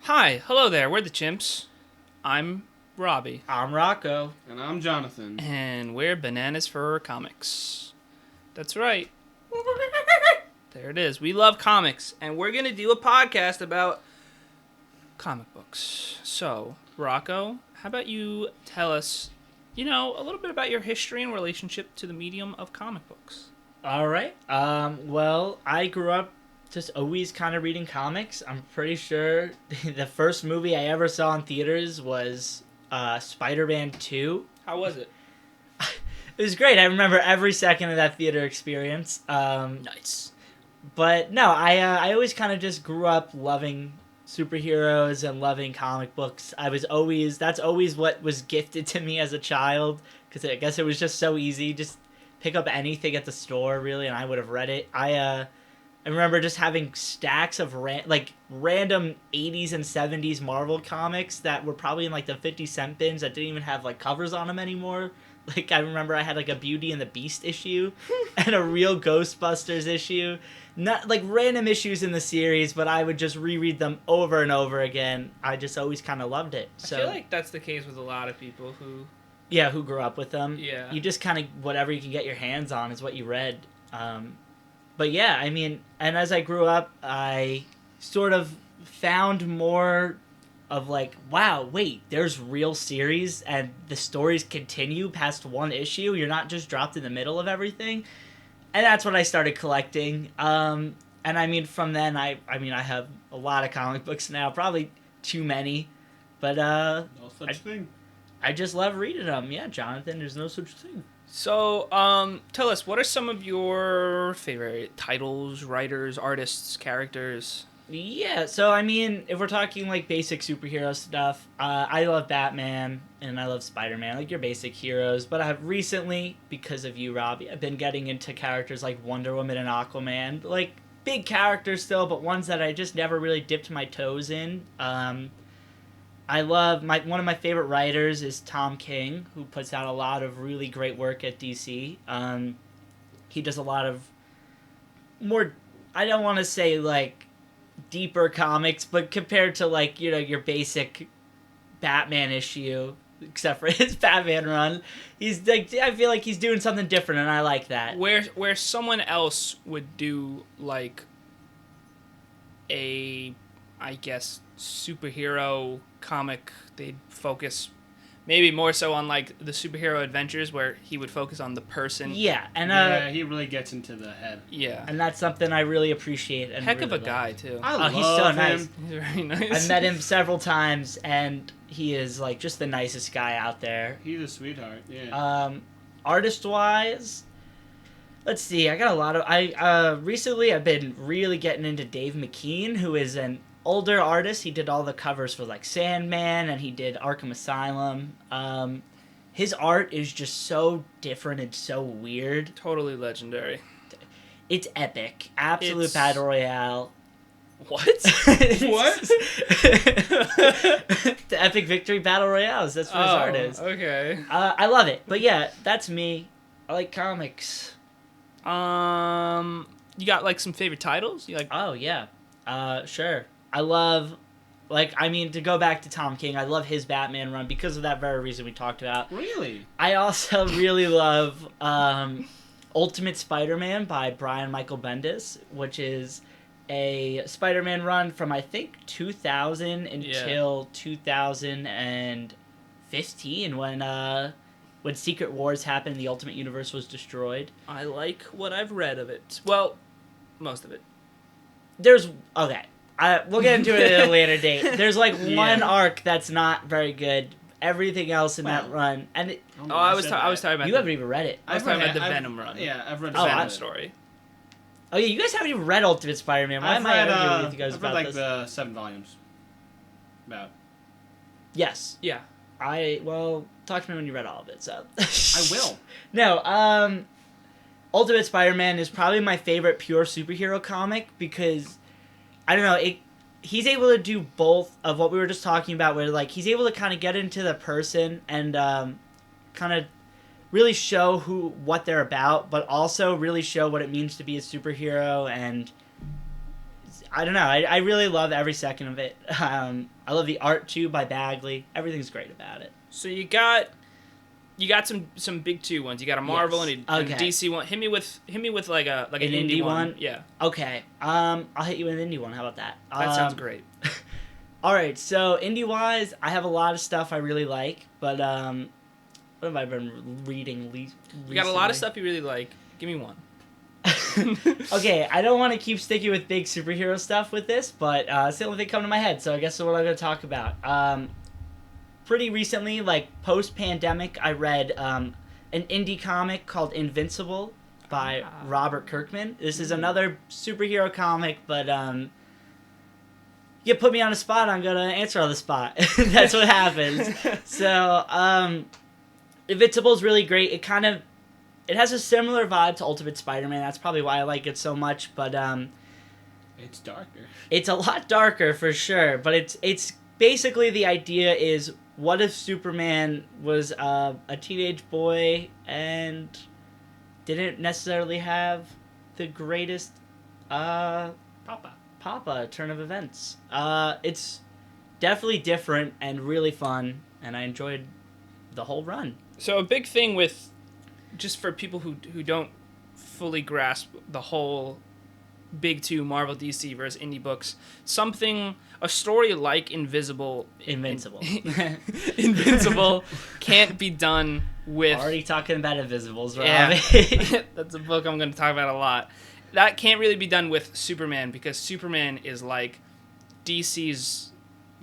Hi, hello there, we're the Chimps. I'm Robbie. I'm Rocco. And I'm Jonathan. And we're Bananas for Comics. That's right. There it is. We love comics, and we're going to do a podcast about comic books. So, Rocco, how about you tell us, a little bit about your history and relationship to the medium of comic books? All right. Well, I grew up just always kind of reading comics. I'm pretty sure the first movie I ever saw in theaters was Spider-Man 2. How was it? It was great. I remember every second of that theater experience. Nice. But no, I always kind of just grew up loving superheroes and loving comic books. That's always what was gifted to me as a child, because I guess it was just so easy. Just pick up anything at the store, really, and I would have read it. I remember just having stacks of random 80s and 70s Marvel comics that were probably in like the 50-cent bins that didn't even have like covers on them anymore. Like, I remember I had like a Beauty and the Beast issue and a real Ghostbusters issue. Not like random issues in the series, but I would just reread them over and over again. I just always kind of loved it. So I feel like that's the case with a lot of people who grew up with them. Yeah. You just kind of, whatever you can get your hands on is what you read. But yeah, I mean, and as I grew up, I sort of found more of like, wow, wait, there's real series and the stories continue past one issue. You're not just dropped in the middle of everything. And that's when I started collecting. And I mean, from then, I have a lot of comic books now, probably too many. But No such thing. I just love reading them. Yeah, Jonathan, there's no such thing. So, tell us, what are some of your favorite titles, writers, artists, characters? Yeah, so I mean, if we're talking like basic superhero stuff, I love Batman and I love Spider-Man, like your basic heroes. But I have recently, because of you, Robbie, I've been getting into characters like Wonder Woman and Aquaman, like big characters still, but ones that I just never really dipped my toes in. I love one of my favorite writers is Tom King, who puts out a lot of really great work at DC. He does a lot of more, I don't want to say like deeper comics, but compared to like, your basic Batman issue, except for his Batman run, he's like, I feel like he's doing something different, and I like that. Where someone else would do like a, I guess, superhero comic, they'd focus maybe more so on like the superhero adventures, where he would focus on the person. Yeah, and yeah, he really gets into the head. Yeah, and that's something I really appreciate. And heck really of a love. guy too. He's so nice. He's very nice. I've met him several times, and he is like just the nicest guy out there. He's a sweetheart. Yeah. Artist wise, let's see. I got a lot of. Recently I've been really getting into Dave McKean, who is an older artist. He did all the covers for like Sandman, and he did Arkham Asylum. His art is just so different and so weird. Totally legendary. It's epic. Absolute battle royale. What? What? The epic victory battle royales. That's what his art is. Okay. I love it. But yeah, that's me. I like comics. You got like some favorite titles? You like? Oh yeah. Sure. I love, to go back to Tom King, I love his Batman run because of that very reason we talked about. Really? I also really love Ultimate Spider-Man by Brian Michael Bendis, which is a Spider-Man run from, I think, 2000 until 2015 when Secret Wars happened and the Ultimate Universe was destroyed. I like what I've read of it. Well, most of it. Okay. We'll get into it at a later date. There's one arc that's not very good. Everything else in that run, and I was talking about. You haven't even read it. I was talking about the Venom run. Yeah, I've read the Venom story. Oh yeah, you guys haven't even read Ultimate Spider-Man. Why am I arguing with you guys about this? I've read the 7 volumes. About. Yes. Yeah. Talk to me when you read all of it. So. I will. No. Ultimate Spider-Man is probably my favorite pure superhero comic because, I don't know, he's able to do both of what we were just talking about, where like he's able to kind of get into the person and kind of really show what they're about, but also really show what it means to be a superhero and I don't know. I really love every second of it. I love the art too by Bagley. Everything's great about it. So you got some big two ones. You got a Marvel Yes. and a Okay. DC one. Hit me with like an indie indie one. one? Yeah, Okay. I'll hit you with an indie one. How about that? that sounds great. All right. So indie wise, I have a lot of stuff I really like, but what have I been reading? You got a lot of stuff you really like. Give me one. Okay, I don't want to keep sticking with big superhero stuff with this, but it's the only thing coming to my head, so I guess that's what I'm going to talk about. Pretty recently, like post-pandemic, I read an indie comic called Invincible by Robert Kirkman. This is another superhero comic, but you put me on the spot, I'm going to answer on the spot. That's what happens. So, Invincible's really great. It has a similar vibe to Ultimate Spider-Man. That's probably why I like it so much. But It's darker. it's a lot darker for sure. But it's basically the idea is, what if Superman was a teenage boy and didn't necessarily have the greatest papa turn of events. It's definitely different and really fun, and I enjoyed the whole run. So a big thing with, just for people who don't fully grasp the whole big two Marvel DC versus indie books, a story like Invincible can't be done with Already talking about Invisibles, Robbie. yeah. That's a book I'm going to talk about a lot. That can't really be done with Superman, because Superman is like DC's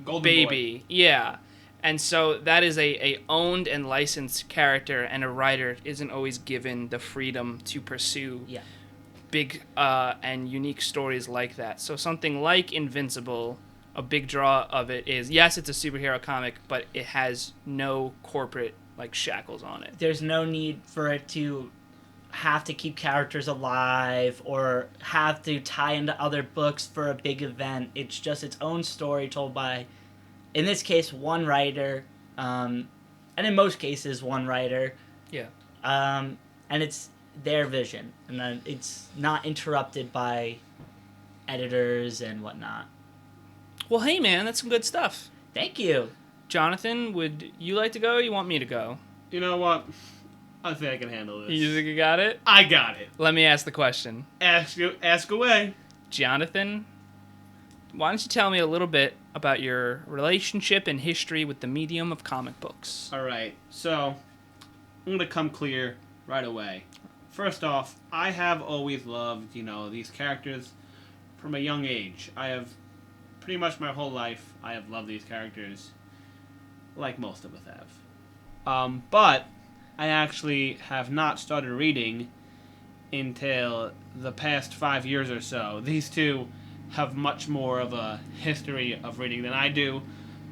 Golden baby. Boy. Yeah. And so that is a owned and licensed character, and a writer isn't always given the freedom to pursue Yeah. big and unique stories like that. So something like Invincible, a big draw of it is, yes, it's a superhero comic, but it has no corporate like shackles on it. There's no need for it to have to keep characters alive or have to tie into other books for a big event. It's just its own story told by, in this case, one writer, and in most cases, one writer. Yeah. And it's their vision, and then it's not interrupted by editors and whatnot. Well, hey man, that's some good stuff. Thank you. Jonathan, would you like to go, or you want me to go? You know what? I think I can handle this. You think you got it? I got it. Let me ask the question. Ask away. Jonathan, why don't you tell me a little bit about your relationship and history with the medium of comic books? All right. So, I'm going to come clear right away. First off, I have always loved, these characters from a young age. I have, pretty much my whole life, I have loved these characters, like most of us have. But I actually have not started reading until the past 5 years or so. These two have much more of a history of reading than I do,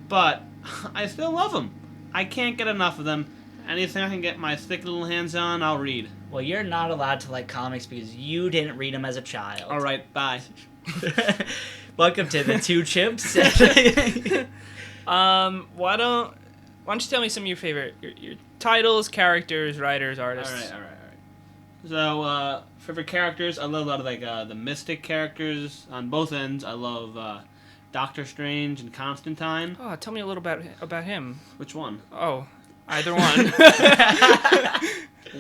but I still love them. I can't get enough of them. Anything I can get my thick little hands on, I'll read. Well, you're not allowed to like comics because you didn't read them as a child. All right, bye. Welcome to the Two Chimps. Why don't you tell me some of your favorite your titles, characters, writers, artists? All right. So, favorite characters, I love a lot of like the mystic characters on both ends. I love Doctor Strange and Constantine. Oh, tell me a little about him. Which one? Oh, either one.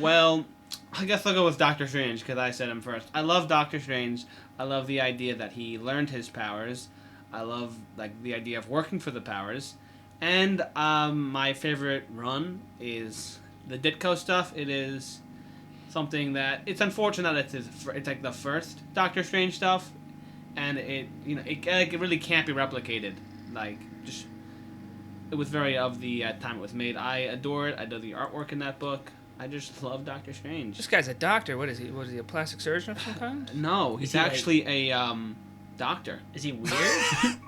Well, I guess I'll go with Doctor Strange because I said him first. I love Doctor Strange. I love the idea that he learned his powers. I love the idea of working for the powers. And my favorite run is the Ditko stuff. It is something that it's unfortunate that it's like the first Doctor Strange stuff, and it really can't be replicated. It was very of the time it was made. I adore it. I do the artwork in that book. I just love Doctor Strange. This guy's a doctor. What is he? Was he a plastic surgeon of some kind? No, he's actually a doctor. Is he weird?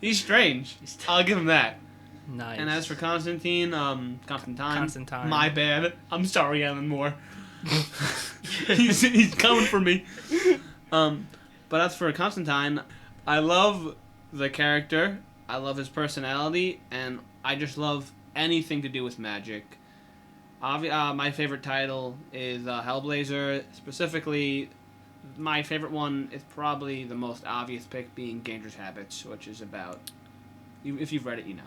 He's strange. I'll give him that. Nice. And as for Constantine, Constantine. My bad. I'm sorry, Alan Moore. he's coming for me. But as for Constantine, I love the character. I love his personality, and I just love anything to do with magic. My favorite title is Hellblazer, specifically my favorite one is probably the most obvious pick, being Dangerous Habits, which is about. If you've read it, you know.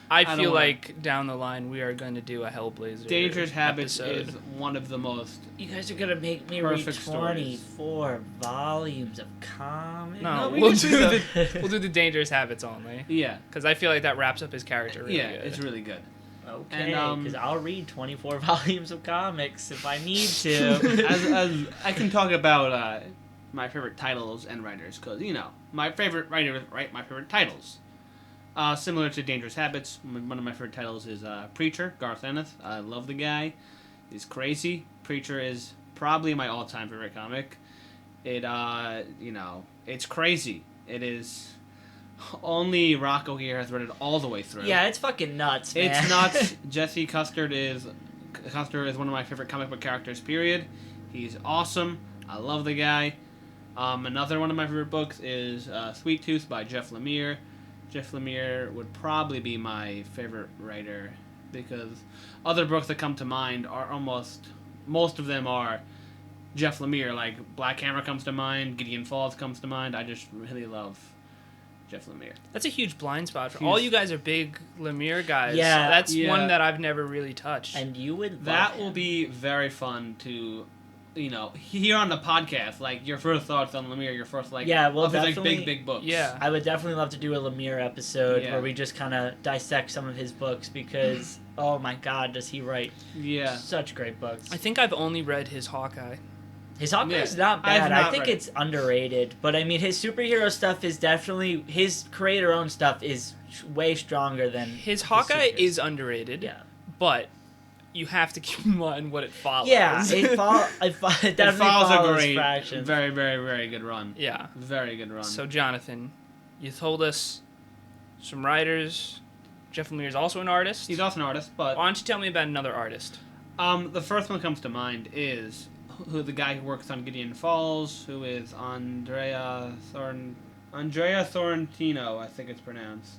I don't feel wanna- like down the line we are going to do a Hellblazer. Dangerous Habits episode. is one of the most. You guys are gonna make me read Perfect 24 volumes of comics. No, No, we we'll can do do we'll do the Dangerous Habits only. Yeah. Because I feel like that wraps up his character really Yeah, good. it's really good. Okay, And, because I'll read 24 volumes of comics if I need to. as I can talk about my favorite titles and writers, because my favorite writers write my favorite titles. Similar to Dangerous Habits, one of my favorite titles is Preacher, Garth Ennis. I love the guy. He's crazy. Preacher is probably my all-time favorite comic. It's crazy. It is. Only Rocco here has read it all the way through. Yeah, it's fucking nuts, man. It's nuts. Jesse Custer is one of my favorite comic book characters, period. He's awesome. I love the guy. Another one of my favorite books is Sweet Tooth by Jeff Lemire. Jeff Lemire would probably be my favorite writer, because other books that come to mind are most of them are Jeff Lemire. Like Black Hammer comes to mind, Gideon Falls comes to mind. I just really love Jeff Lemire. That's a huge blind spot for He's- all you guys are big Lemire guys. Yeah. That's Yeah. one that I've never really touched. And you would love That him. will be very fun to, hear on the podcast. Like your first thoughts on Lemire, your first Yeah, well, of his, definitely- big books. Yeah. I would definitely love to do a Lemire episode Yeah. where we just kind of dissect some of his books because, oh my god, does he write Yeah. such great books. I think I've only read his Hawkeye. His Hawkeye's Yeah. not I've bad. not I think read it. it's underrated. But I mean, his superhero stuff is definitely, his creator-owned stuff is way stronger than His the Hawkeye superheroes. is underrated. Yeah. But you have to keep in mind what it follows. Yeah, it definitely It follows a follows great, Fractions. very, very, very good run. Yeah. Very good run. So, Jonathan, you told us some writers. Jeff Lemire is also an artist. He's also an artist, but Why don't you tell me about another artist? the first one that comes to mind is the guy who works on Gideon Falls, who is Andrea Sorrentino, I think it's pronounced.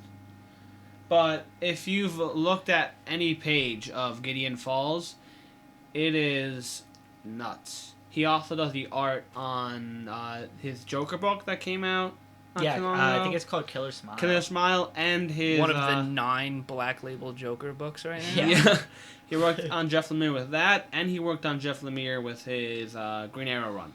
But if you've looked at any page of Gideon Falls, it is nuts. He also does the art on his Joker book that came out. not Yeah, too long I ago. think it's called Killer Smile. Killer Smile, and his One of the 9 Black Label Joker books right now. Yeah. Yeah. He worked on Jeff Lemire with that, and he worked on Jeff Lemire with his Green Arrow run.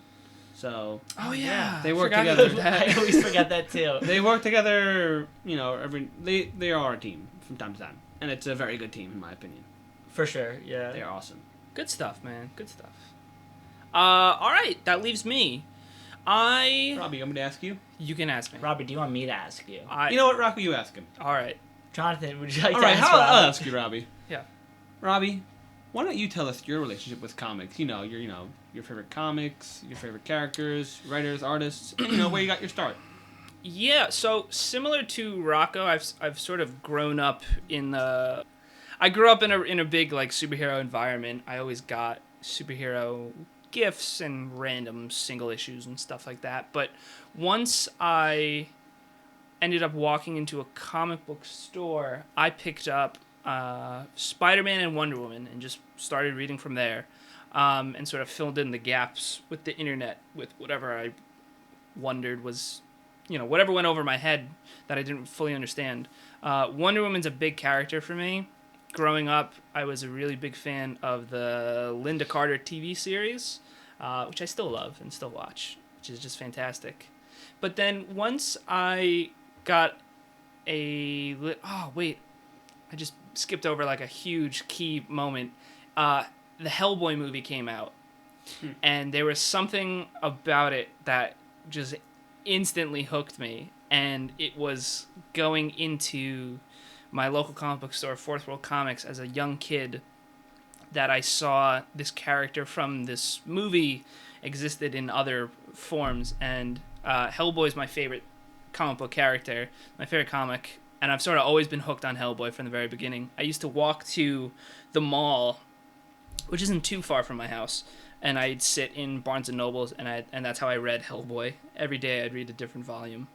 So Oh, yeah. They work Forgot together. about that. I always forget that too. they work together. They are a team from time to time, and it's a very good team in my opinion. For sure, yeah. They are awesome. Good stuff, man. Good stuff. All right. That leaves me. Robbie, I'm going to ask you. You can ask me. Robbie, do you want me to ask you? You know what, Rocky? You ask him. All right. Jonathan, would you like All to right, ask I'll Robbie? ask you, Robbie. Yeah. Robbie, why don't you tell us your relationship with comics? Your favorite comics, your favorite characters, writers, artists, and where you got your start. Yeah, so similar to Rocco, I've sort of grown up I grew up in a big like superhero environment. I always got superhero gifts and random single issues and stuff like that. But once I ended up walking into a comic book store, I picked up Spider-Man and Wonder Woman and just started reading from there, and sort of filled in the gaps with the internet with whatever I wondered was, whatever went over my head that I didn't fully understand. Wonder Woman's a big character for me. Growing up, I was a really big fan of the Linda Carter TV series, which I still love and still watch, which is just fantastic. But then once I got I just skipped over like a huge key moment. The Hellboy movie came out, and there was something about it that just instantly hooked me, and it was going into my local comic book store, Fourth World Comics, as a young kid, that I saw this character from this movie existed in other forms, and Hellboy is my favorite comic book character, my favorite comic, and I've sort of always been hooked on Hellboy from the very beginning. I used to walk to the mall, which isn't too far from my house, and I'd sit in Barnes and Nobles, and that's how I read Hellboy. Every day I'd read a different volume.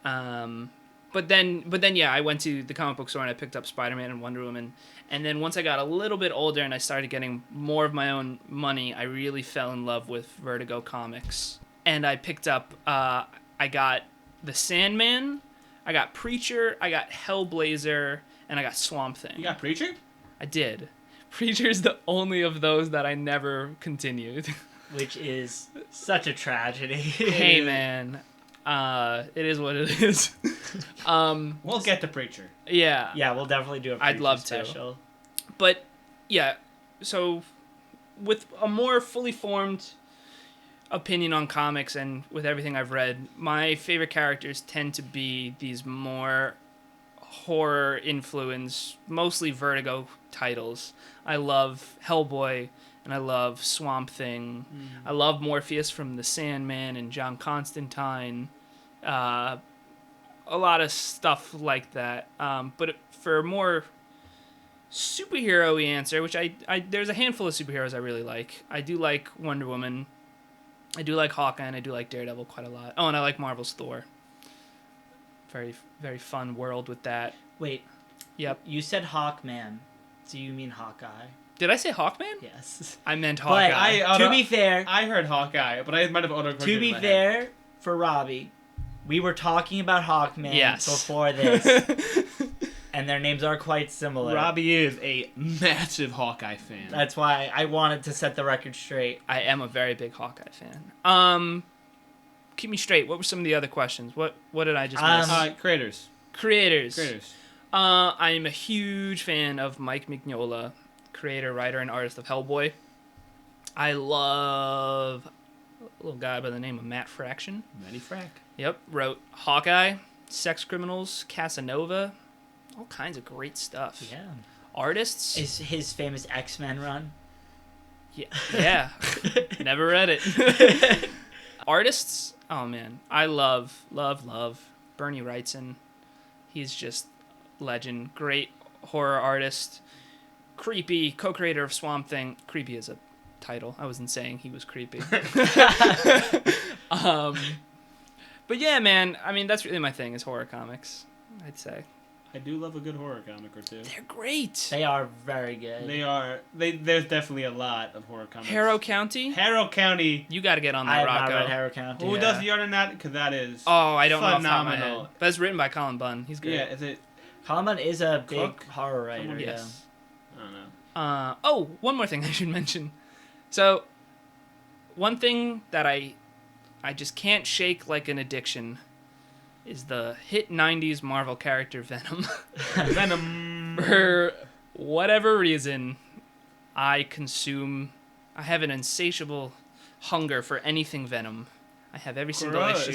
But then, yeah, I went to the comic book store and I picked up Spider-Man and Wonder Woman. And then once I got a little bit older and I started getting more of my own money, I really fell in love with Vertigo Comics. and I picked up. I got the Sandman, I got Preacher, I got Hellblazer, and I got Swamp Thing. You got Preacher? I did. Preacher's the only of those that I never continued. Which is such a tragedy. Hey man, it is what it is. We'll get to Preacher. Yeah. Yeah, we'll definitely do a I'd Preacher love to. special. But yeah, so with a more fully formed opinion on comics and with everything I've read, my favorite characters tend to be these more horror influenced, mostly Vertigo titles. I love Hellboy and I love Swamp Thing. I love Morpheus from The Sandman and John Constantine. A lot of stuff like that. But for a more superhero-y answer, which I there's a handful of superheroes I really like. I do like Wonder Woman. I do like Hawkeye, and I do like Daredevil quite a lot. Oh, and I like Marvel's Thor. Very, very fun world with that. Wait. Yep. You said Hawkman. Do you mean Hawkeye? Did I say Hawkman? Yes. I meant Hawkeye. But to be fair, I heard Hawkeye, but I might have autocorrected. to be in my fair, head. for Robbie, we were talking about Hawkman Yes. before this, and their names are quite similar. Robbie is a massive Hawkeye fan. That's why I wanted to set the record straight. I am a very big Hawkeye fan. Keep me straight. What were some of the other questions? What did I just miss? Creators. Creators. Creators. I am a huge fan of Mike Mignola, creator, writer, and artist of Hellboy. I love a little guy by the name of Matt Fraction. Matty Frack. Yep, wrote Hawkeye, Sex Criminals, Casanova, all kinds of great stuff. Yeah. Artists. Is his famous X-Men run? Yeah. Never read it. Artists. Oh man, I love Bernie Wrightson. He's just legend. Great horror artist. Creepy, co-creator of Swamp Thing. Creepy is a title. I wasn't saying he was creepy. But yeah, man. I mean, that's really my thing is horror comics. I'd say I do love a good horror comic or two. they're great. They are very good. They are. There's definitely a lot of horror comics. Harrow County. Harrow County. You got to get on I that, have not Rocco. read Harrow County. Who Yeah. does the art on that? Because that is. Oh, I don't know off the top of my phenomenal. head. But it's written by Colin Bunn. He's great. Yeah. Is it? Colin is a big Cook? horror writer. Someone- Yes. I don't know. Oh, one more thing I should mention. So, one thing that I just can't shake like an addiction is the hit 90s Marvel character Venom. Venom. For whatever reason, I have an insatiable hunger for anything Venom. I have every single Gross.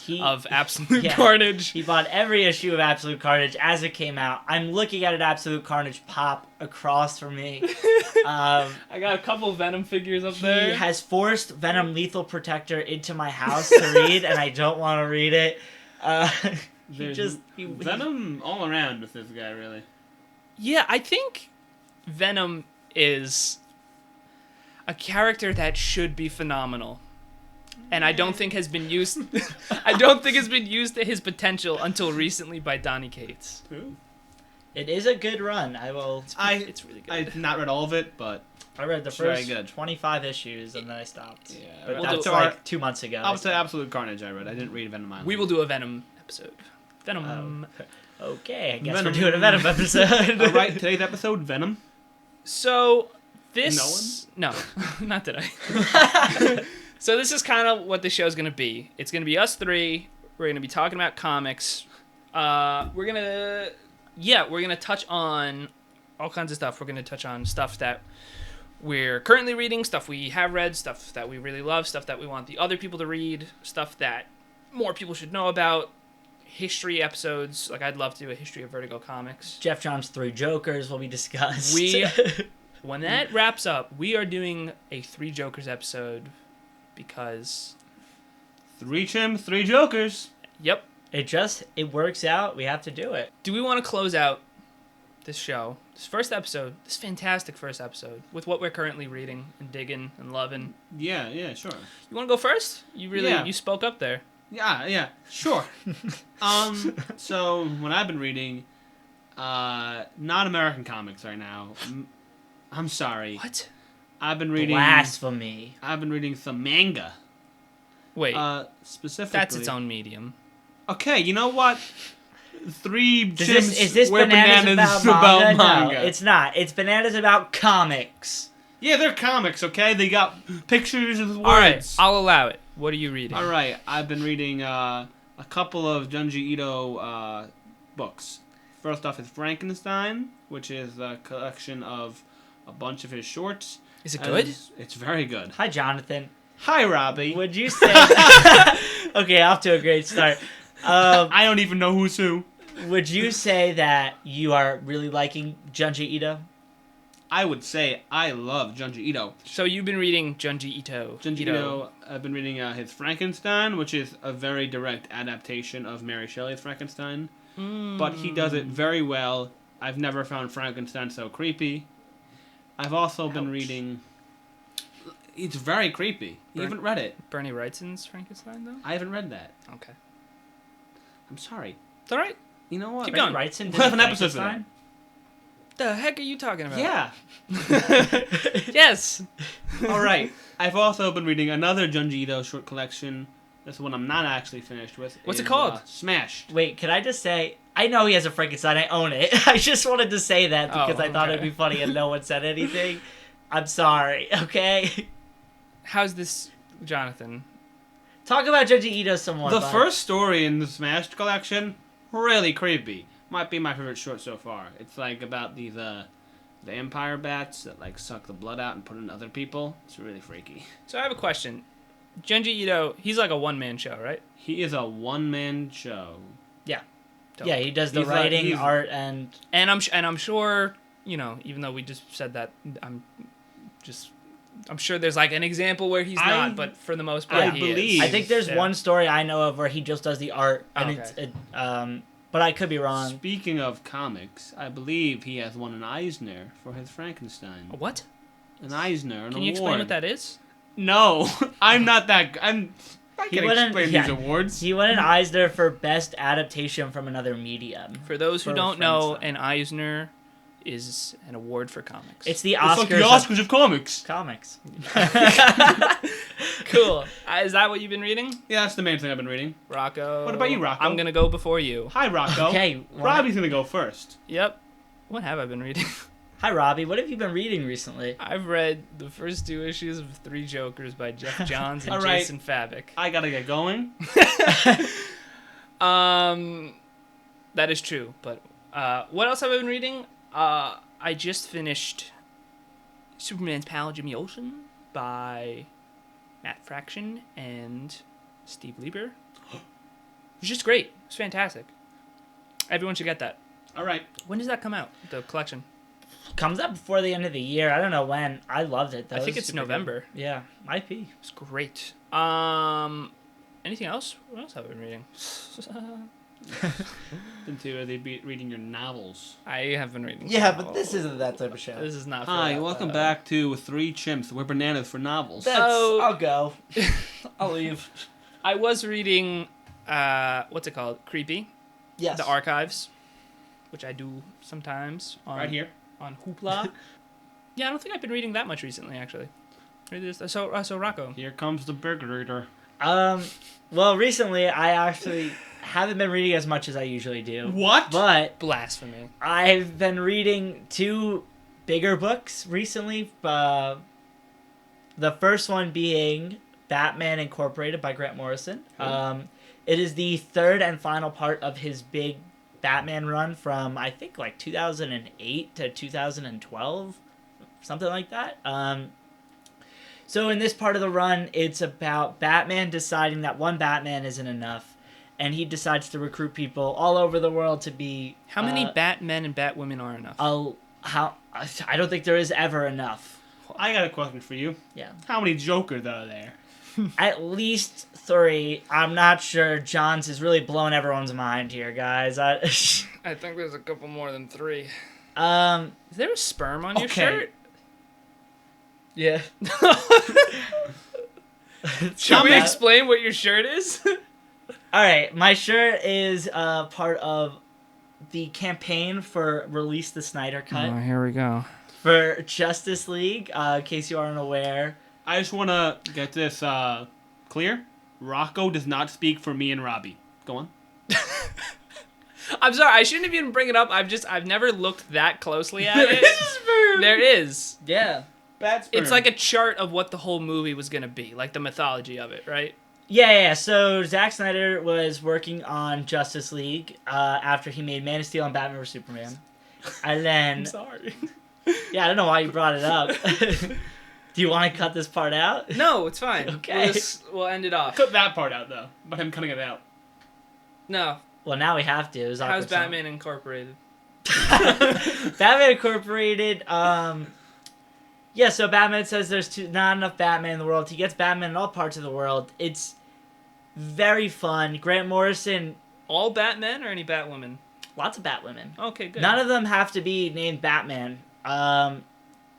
issue of Absolute Yeah. Carnage. He bought every issue of Absolute Carnage as it came out. I'm looking at an Absolute Carnage pop across from me. I got a couple Venom figures up He there. has forced Venom Lethal Protector into my house to read, and I don't want to read it. There's Venom all around with this guy, really. Yeah, I think Venom is a character that should be phenomenal. And I don't think has been used I don't think has been used to his potential until recently by Donny Cates. Who? It is a good run. It's really good. I've not read all of it, but I read the It's very first good. 25 issues, and then I stopped. yeah. But We'll that's do- like 2 months ago. Up to Absolute Carnage, I read. I didn't read Venom Island. We will do a Venom episode. Venom. Okay, I guess Venom. we're doing a Venom episode. All right, today's episode, Venom. So this no, not today. So this is kind of what the show's gonna be. It's gonna be us three. We're gonna be talking about comics. We're gonna touch on all kinds of stuff. We're gonna touch on stuff that we're currently reading, stuff we have read, stuff that we really love, stuff that we want the other people to read, stuff that more people should know about. History episodes, like I'd love to do a history of Vertigo comics. Jeff John's 3 Jokers will be discussed. When that wraps up, we are doing a 3 Jokers episode because 3 Chimps, 3 Jokers. yep. It works out. We have to do it. Do we want to close out this show, this first episode, this fantastic first episode, with what we're currently reading and digging and loving? Yeah, sure. You want to go first? Yeah. You spoke up there. Yeah, sure. So what I've been reading, not American comics right now. I'm sorry. What? I've been reading. Blasphemy. I've been reading some manga. Wait, Specifically. that's its own medium. Okay, you know what? 3 Is chimps this wear bananas about manga? manga. No, it's not. It's bananas about comics. Yeah, they're comics, okay? They got pictures with words. All right, I'll allow it. What are you reading? All right, I've been reading a couple of Junji Ito books. First off is Frankenstein, which is a collection of a bunch of his shorts. Is it good? It's very good. Hi, Jonathan. Hi, Robbie. Would you say... Okay, off to a great start. I don't even know who's who. Would you say that you are really liking Junji Ito? I would say I love Junji Ito. So you've been reading Junji Ito. Junji Ito, I've been reading his Frankenstein, which is a very direct adaptation of Mary Shelley's Frankenstein. But he does it very well. I've never found Frankenstein so creepy. I've also been reading... It's very creepy. You haven't read it. Bernie Wrightson's Frankenstein, though? I haven't read that. Okay. I'm sorry. It's all right. You know what? Keep going. Wrightson We'll have an episode for that. The heck are you talking about? Yeah. Yes. All right. I've also been reading another Junji Ito short collection. This one I'm not actually finished with. What's it called? Smashed. Wait, can I just say... I know he has a Frankenstein. I own it. I just wanted to say that because I thought it'd be funny and no one said anything. I'm sorry, okay? How's this, Jonathan? Talk about Junji Ito some more. The bud. first story in the Smashed collection, really creepy. Might be my favorite short so far. It's like about these the vampire bats that like suck the blood out and put it in other people. It's really freaky. So I have a question. Junji Ito, he's like a one-man show, right? He is a one-man show. Dope. Yeah, he does the He's writing, art, and... And I'm sure, you know, even though we just said that, I'm sure there's like an example where he's not, but for the most part, I he believe- is. I think there's one story I know of where he just does the art, and Okay. but I could be wrong. Speaking of comics, I believe he has won an Eisner for his Frankenstein. A what? An Eisner, an award. Can you explain what that is? No, I'm not that. I He can wouldn't- explain yeah. these awards. He won an Eisner for best adaptation from another medium. For those who For don't know, Frankenstein. an Eisner is an award for comics. It's the It's Oscars, like the Oscars of comics. comics. cool. Is that what you've been reading, Yeah, that's the main thing I've been reading. Rocco? What about you, Rocco? I'm gonna go before you. Hi, Rocco. Okay, Robbie's gonna go first. Yep. What have I been reading? Hi, Robbie. What have you been reading recently? I've read the first 2 issues of Three Jokers by Jeff Johns and All right. Jason Fabik. I gotta get going. That is true. But what else have I been reading? I just finished Superman's Pal Jimmy Olsen by Matt Fraction and Steve Lieber. It was just great. It's fantastic. Everyone should get that. All right. When does that come out? The collection? Comes out before the end of the year. I don't know when. I loved it, though. I It think was it's super November. good. Yeah, might be. It's great. Anything else? What else have I been reading? Been too busy reading your novels. I have been reading. Yeah, some but this novels. isn't that type of show. This is not. For Hi, that, welcome back to Three Chimps. We're bananas for novels. I'll go. I'll leave. I was reading. What's it called? Creepy. Yes. The archives, which I do sometimes on Right here. on Hoopla. Yeah, I don't think I've been reading that much recently, actually. Read this. So Rocco. Here comes the burger eater. Well, recently I actually haven't been reading as much as I usually do. What? But Blasphemy. I've been reading 2 bigger books recently. The first one being Batman Incorporated by Grant Morrison. Cool. It is the 3rd and final part of his big Batman run from, I think, like 2008 to 2012, something like that. So in this part of the run, it's about Batman deciding that one Batman isn't enough, and he decides to recruit people all over the world to be... How many Batmen and Batwomen are enough? I don't think there is ever enough. I got a question for you. Yeah. How many Jokers are there? At least 3. I'm not sure. Johns is really blowing everyone's mind here, guys. I think there's a couple more than 3. Um, Is there a sperm on your Okay. shirt? yeah. Should we bad. explain what your shirt is? All right, my shirt is part of the campaign for Release the Snyder Cut here we go. for Justice League. In case you aren't aware, I just want to get this clear. Rocco does not speak for me and Robbie. Go on. I'm sorry, I shouldn't even bring it up. I've never looked that closely at it. There is. Yeah. Bat sperm. It's like a chart of what the whole movie was gonna be, like the mythology of it, right? Yeah. So Zack Snyder was working on Justice League after he made Man of Steel and Batman vs Superman, and then I'm sorry. yeah, I don't know why you brought it up. Do you want to cut this part out? No, it's fine. Okay. We'll end it off. Cut that part out, though. But him cutting it out. No. Well, now we have to. It was How's awkward Batman Incorporated? Batman Incorporated. Yeah, so Batman says there's not enough Batman in the world. He gets Batman in all parts of the world. It's very fun. Grant Morrison, All Batmen or any Batwomen? lots of Batwomen. Okay, good. None of them have to be named Batman.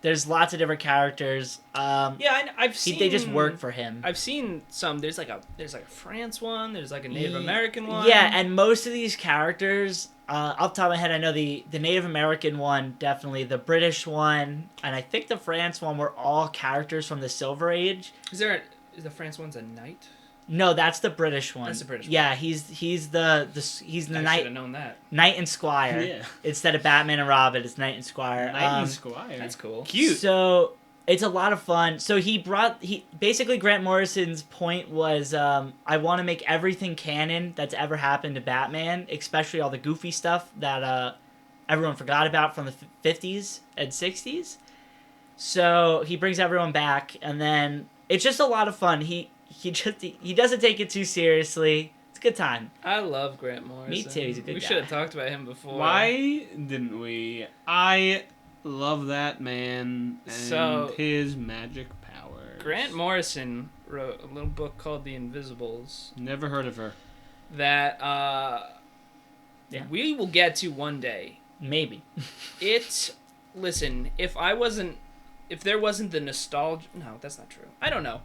There's lots of different characters. Yeah, I've seen. They just work for him. I've seen some. There's like a France one. There's like a Native American one. Yeah, and most of these characters, off the top of my head, I know the Native American one, definitely. The British one, and I think the France one were all characters from the Silver Age. Is the France one's a knight? No, that's the British one. That's the British one. Yeah, he's the I should knight, have known that. knight and squire. Yeah. Instead of Batman and Robin, it's knight and squire. Knight and Squire. That's cool. Cute. So it's a lot of fun. So basically Grant Morrison's point was, I want to make everything canon that's ever happened to Batman, especially all the goofy stuff that everyone forgot about from the 50s and 60s. So he brings everyone back, and then it's just a lot of fun. He doesn't take it too seriously. It's a good time. I love Grant Morrison. Me too, he's a good We guy. should have talked about him before. Why didn't we? I love that man and So- his magic powers. Grant Morrison wrote a little book called The Invisibles Never heard of her. that Yeah. we will get to one day. Maybe. Listen, if there wasn't the nostalgia, no, that's not true. I don't know.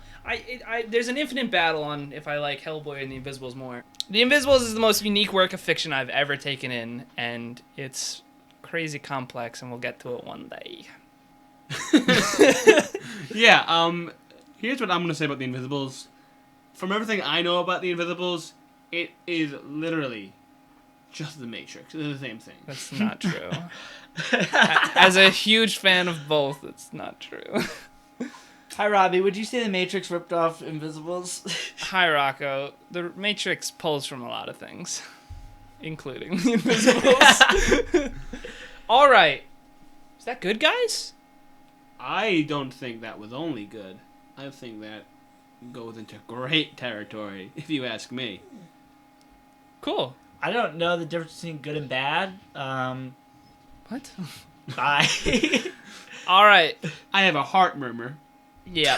There's an infinite battle on if I like Hellboy and The Invisibles more. The Invisibles is the most unique work of fiction I've ever taken in, and it's crazy complex, and we'll get to it one day. Yeah, here's what I'm going to say about The Invisibles. From everything I know about The Invisibles, it is literally just The Matrix. They're the same thing. That's not true. As a huge fan of both, it's not true. Hi, Robbie. Would you say The Matrix ripped off Invisibles? Hi, Rocco. The Matrix pulls from a lot of things, including The Invisibles. All right. Is that good, guys? I don't think that was only good. I think that goes into great territory, if you ask me. Cool. I don't know the difference between good and bad. What? Bye. All right. I have a heart murmur. Yeah.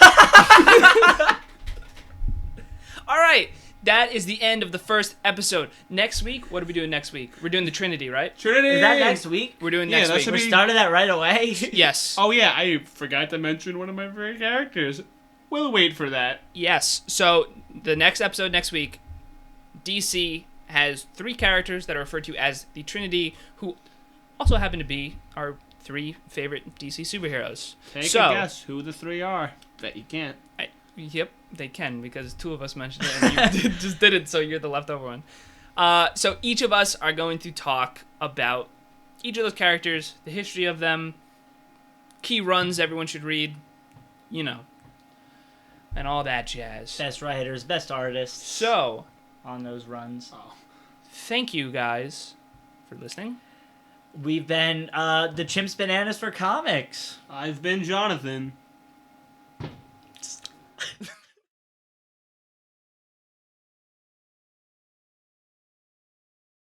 All right. That is the end of the first episode. Next week, what are we doing next week? We're doing the Trinity, right? Trinity! Is that next week? We're doing Yeah, next that week. should We be- started that right away? Yes. Oh yeah, I forgot to mention one of my favorite characters. We'll wait for that. Yes. So the next episode next week, DC has 3 characters that are referred to as the Trinity, who also happen to be our 3 favorite DC superheroes. Take So- a guess who the 3 are. Bet you can't. Yep, they can, because 2 of us mentioned it and you just did it, so you're the leftover one. So each of us are going to talk about each of those characters, the history of them, key runs everyone should read, and all that jazz. Best writers, best artists So, on those runs. Oh. thank you guys for listening. We've been the Chimps Bananas for Comics. I've been Jonathan.